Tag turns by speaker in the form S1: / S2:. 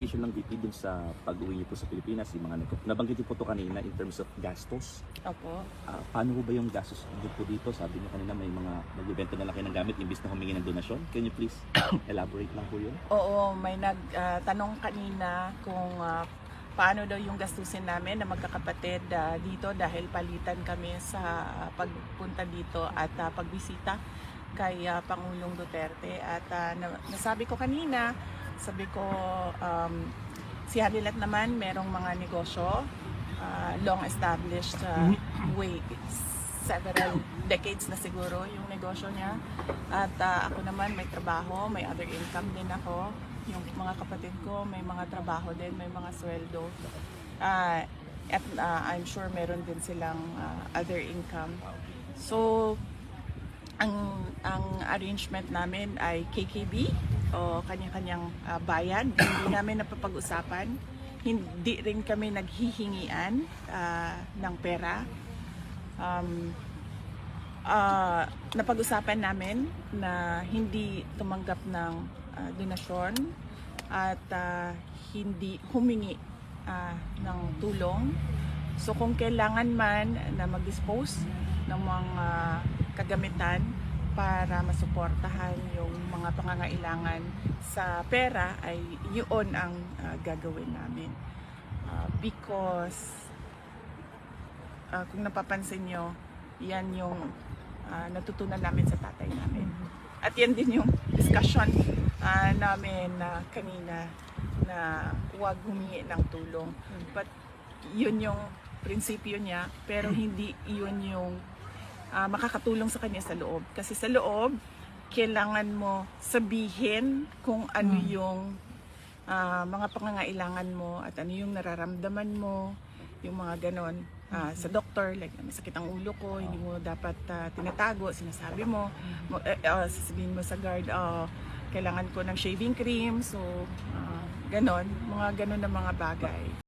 S1: expectation ng VP dun sa pag-uwi niyo po sa Pilipinas? Yung mga nabanggit niyo po to kanina in terms of gastos.
S2: Opo.
S1: Paano po ba yung gastos niyo po dito? Sabi niyo kanina may mga nagbebenta na lang kayo ng gamit imbis na humingi ng donasyon. Can you please elaborate lang po yun?
S2: Oo, may nagtanong kanina kung paano daw yung gastusin namin na magkakapatid dito dahil palitan kami sa pagpunta dito at pagbisita kay Pangulong Duterte. At nasabi ko kanina, sabi ko si Halilat naman merong mga negosyo, long established way, several decades na siguro yung negosyo niya. At ako naman may trabaho, may other income din ako. Yung mga kapatid ko may mga trabaho din, may mga sweldo. At I'm sure meron din silang other income. So, ang arrangement namin ay KKB o kanya-kanyang bayan. Hindi namin napapag-usapan. Hindi rin kami naghihingian ng pera. Napag-usapan namin na hindi tumanggap ng donasyon at hindi humingi ng tulong. So kung kailangan man na mag-dispose ng mga kagamitan para masuportahan yung mga pangangailangan sa pera, ay yun ang gagawin namin. Because kung napapansin nyo, yan yung natutunan namin sa tatay namin. At yan din yung discussion namin kanina na huwag humingi ng tulong. But yun yung prinsipyo niya, pero hindi yun yung makakatulong sa kanya sa loob. Kasi sa loob, kailangan mo sabihin kung ano yung mga pangangailangan mo at ano yung nararamdaman mo, yung mga ganon. Sa doktor, like masakit ang ulo ko, hindi mo dapat tinatago, sinasabi mo, sasabihin mo sa guard, kailangan ko ng shaving cream, so ganon, mga ganon na mga bagay.